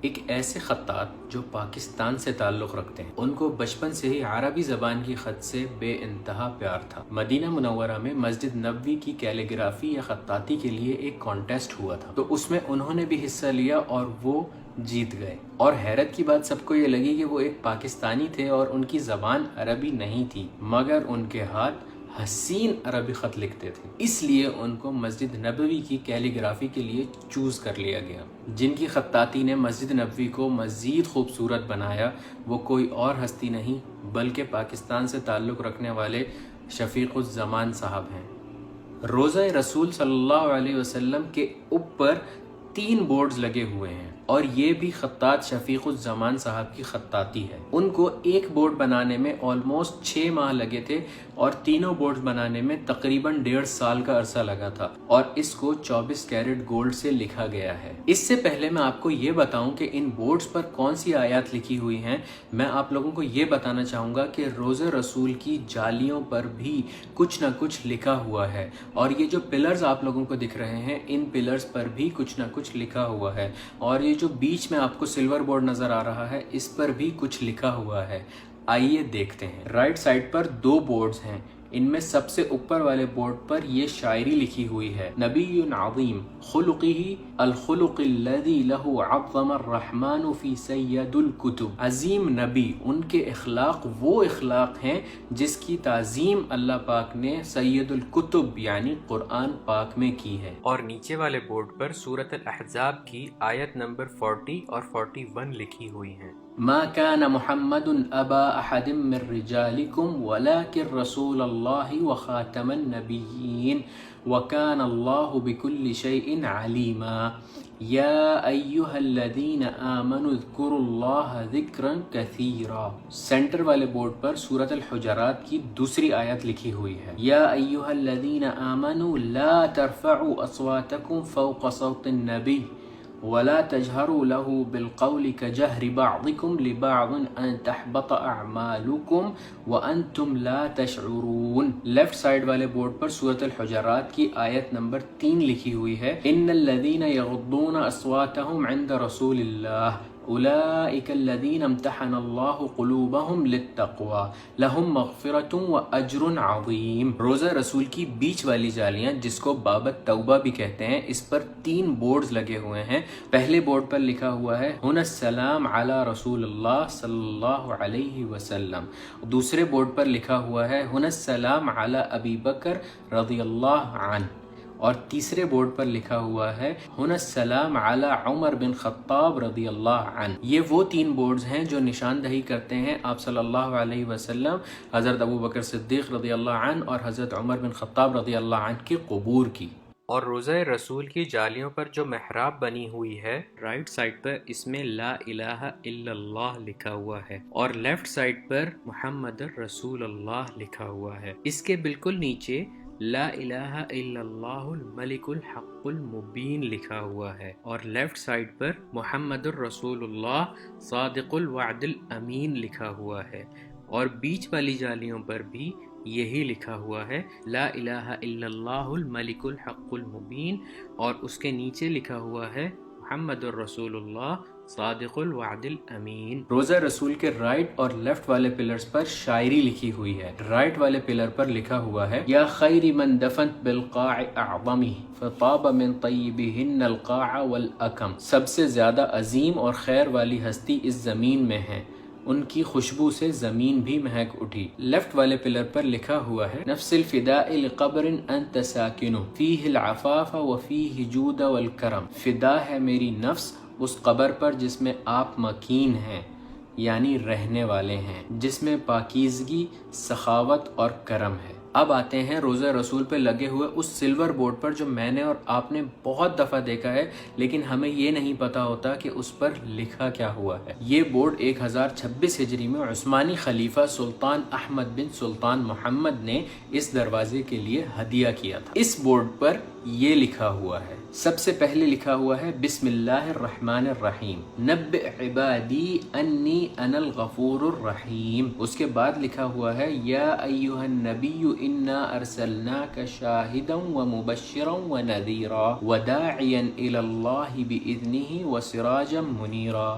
ایک ایسے خطاط جو پاکستان سے تعلق رکھتے ہیں، ان کو بچپن سے ہی عربی زبان کی خط سے بے انتہا پیار تھا۔ مدینہ منورہ میں مسجد نبوی کی کیلیگرافی یا خطاطی کے لیے ایک کانٹیسٹ ہوا تھا، تو اس میں انہوں نے بھی حصہ لیا اور وہ جیت گئے۔ اور حیرت کی بات سب کو یہ لگی کہ وہ ایک پاکستانی تھے اور ان کی زبان عربی نہیں تھی، مگر ان کے ہاتھ حسین عربی خط لکھتے تھے، اس لیے ان کو مسجد نبوی کی کیلیگرافی کے لیے چوز کر لیا گیا۔ جن کی خطاطی نے مسجد نبوی کو مزید خوبصورت بنایا وہ کوئی اور ہستی نہیں بلکہ پاکستان سے تعلق رکھنے والے شفیق الزمان صاحب ہیں۔ روضہ رسول صلی اللہ علیہ وسلم کے اوپر 3 بورڈز لگے ہوئے ہیں اور یہ بھی خطاط شفیق الزمان صاحب کی خطاطی ہے۔ ان کو ایک بورڈ بنانے میں آلموسٹ 6 ماہ لگے تھے اور تینوں بورڈ بنانے میں تقریباً 1.5 سال کا عرصہ لگا تھا، اور اس کو 24 کیرٹ گولڈ سے لکھا گیا ہے۔ اس سے پہلے میں آپ کو یہ بتاؤں کہ ان بورڈز پر کون سی آیات لکھی ہوئی ہیں، میں آپ لوگوں کو یہ بتانا چاہوں گا کہ روضہ رسول کی جالیوں پر بھی کچھ نہ کچھ لکھا ہوا ہے، اور یہ جو پلرز آپ لوگوں کو دکھ رہے ہیں ان پلرز پر بھی کچھ نہ کچھ لکھا ہوا ہے، اور یہ جو بیچ میں آپ کو سلور بورڈ نظر آ رہا ہے اس پر بھی کچھ لکھا ہوا ہے۔ آئیے دیکھتے ہیں۔ رائٹ سائڈ پر 2 بورڈز ہیں، ان میں سب سے اوپر والے بورڈ پر یہ شاعری لکھی ہوئی ہے: نبی عظیم خلقہ الخلق الذی لہ عظم الرحمن فی سید الکتب۔ عظیم نبی، ان کے اخلاق وہ اخلاق ہیں جس کی تعظیم اللہ پاک نے سید الکتب یعنی قرآن پاک میں کی ہے۔ اور نیچے والے بورڈ پر سورۃ الاحزاب کی آیت نمبر 40 اور 41 لکھی ہوئی ہیں: ما كان محمد ابا احد من رجالكم ولكن رسول الله وخاتم النبيين وكان الله بكل شيء عليما يا ايها الذين آمنوا اذكروا الله ذكرا كثيرا۔ سینٹر والے بورڈ پر سورۃ الحجرات کی دوسری آیت لکھی ہوئی ہے: یا ایها الذين آمنوا لا ترفعوا اصواتكم فوق صوت النبي ولا تجهروا له بالقول كجهر بعضكم لبعض ان تحبط اعمالكم وانتم لا تشعرون۔ لیفٹ سائڈ والے بورڈ پر سورۃ الحجرات کی آیت نمبر 3 لکھی ہوئی ہے: ان الذين يغضون اصواتهم عند رسول الله اولئک الذین امتحن اللہ قلوبهم للتقوی لہم مغفرۃ واجر عظیم۔ روضہ رسول کی بیچ والی جالیاں جس کو باب التوبہ بھی کہتے ہیں، اس پر 3 بورڈز لگے ہوئے ہیں۔ پہلے بورڈ پر لکھا ہوا ہے ہنا السلام علی رسول اللہ صلی اللہ علیہ وسلم۔ دوسرے بورڈ پر لکھا ہوا ہے ہنا السلام علی ابی بکر رضی اللہ عنہ، اور تیسرے بورڈ پر لکھا ہوا ہے ہنا السلام علی عمر بن خطاب رضی اللہ عنہ۔ یہ وہ 3 بورڈز ہیں جو نشاندہی کرتے ہیں آپ صلی اللہ علیہ وسلم، حضرت ابو بکر صدیق رضی اللہ عنہ اور حضرت عمر بن خطاب رضی اللہ عنہ کے قبور کی۔ اور روضہ رسول کی جالیوں پر جو محراب بنی ہوئی ہے، رائٹ سائڈ پر اس میں لا الہ الا اللہ لکھا ہوا ہے، اور لیفٹ سائڈ پر محمد رسول اللہ لکھا ہوا ہے۔ اس کے بالکل نیچے لا الہ الا اللہ الملک الحق المبین لکھا ہوا ہے، اور لیفٹ سائڈ پر محمد الرسول اللہ صادق الوعد الامین لکھا ہوا ہے، اور بیچ والی جالیوں پر بھی یہی لکھا ہوا ہے لا الہ الا اللہ الملک الحق المبین، اور اس کے نیچے لکھا ہوا ہے محمد الرسول اللہ صادق الوعد الامین۔ روضہ رسول کے رائٹ اور لیفٹ والے پلرز پر شاعری لکھی ہوئی ہے۔ رائٹ والے پلر پر لکھا ہوا ہے یا خیر من دفنت بالقاع اعظمہ فطاب من طیبہن القاع والاکم۔ سب سے زیادہ عظیم اور خیر والی ہستی اس زمین میں ہے، ان کی خوشبو سے زمین بھی مہک اٹھی۔ لیفٹ والے پلر پر لکھا ہوا ہے نفس الفداء لقبر انت ساکن فیہ العفاف وفیہ جود والکرم۔ فدا ہے میری نفس اس قبر پر جس میں آپ مکین ہیں، یعنی رہنے والے ہیں، جس میں پاکیزگی، سخاوت اور کرم ہے۔ اب آتے ہیں روضہ رسول پہ لگے ہوئے اس سلور بورڈ پر جو میں نے اور آپ نے بہت دفعہ دیکھا ہے، لیکن ہمیں یہ نہیں پتا ہوتا کہ اس پر لکھا کیا ہوا ہے۔ یہ بورڈ 1026 ہجری میں عثمانی خلیفہ سلطان احمد بن سلطان محمد نے اس دروازے کے لیے ہدیہ کیا تھا۔ اس بورڈ پر یہ لکھا ہوا ہے سب سے پہلے لکھا ہوا ہے بسم اللہ الرحمن الرحیم، نبئ عبادی انی انا الغفور الرحیم۔ اس کے بعد لکھا ہوا ہے یا ایھا النبی انا ارسلناک شاہدا ومبشرا ونذیرا وداعیا الی اللہ باذنہ وسراجا منیرا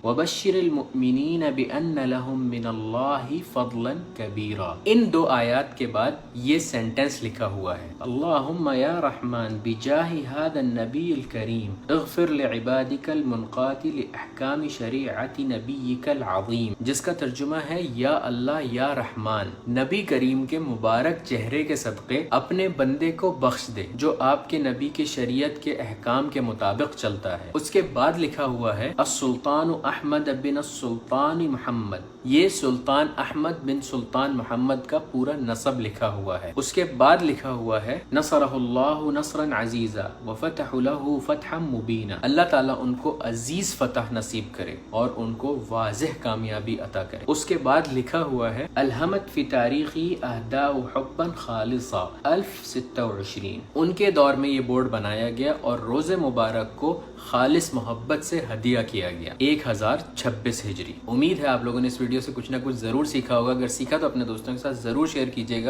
وبشر المؤمنین بان لهم من اللہ فضلا کبیرا۔ ان دو آیات کے بعد یہ سینٹنس لکھا ہوا ہے اللہم یا رحمان بجاہ ھذا النبی الکریم اغفر لعبادک المنقاد لاحکام شریعت نبیک العظیم، جس کا ترجمہ ہے یا اللہ یا رحمان نبی کریم کے مبارک چہرے کے صدقے اپنے بندے کو بخش دے جو آپ کے نبی کے شریعت کے احکام کے مطابق چلتا ہے۔ اس کے بعد لکھا ہوا ہے السلطان احمد بن السلطان محمد، یہ سلطان احمد بن سلطان محمد کا پورا نسب لکھا ہوا ہے۔ اس کے بعد لکھا ہوا ہے نصرہ اللہ نصرا عزیزا وفتح له فتحا مبینا، اللہ تعالیٰ ان کو عزیز فتح نصیب کرے اور ان کو واضح کامیابی عطا کرے۔ اس کے بعد لکھا ہوا ہے الہمت فی تاریخی اہداء حبا خالصا 1026، ان کے دور میں یہ بورڈ بنایا گیا اور روز مبارک کو خالص محبت سے ہدیہ کیا گیا 1026 ہجری۔ امید ہے آپ لوگوں نے اس ویڈیو سے کچھ نہ کچھ ضرور سیکھا ہوگا، اگر سیکھا تو اپنے دوستوں کے ساتھ ضرور شیئر کیجیے گا۔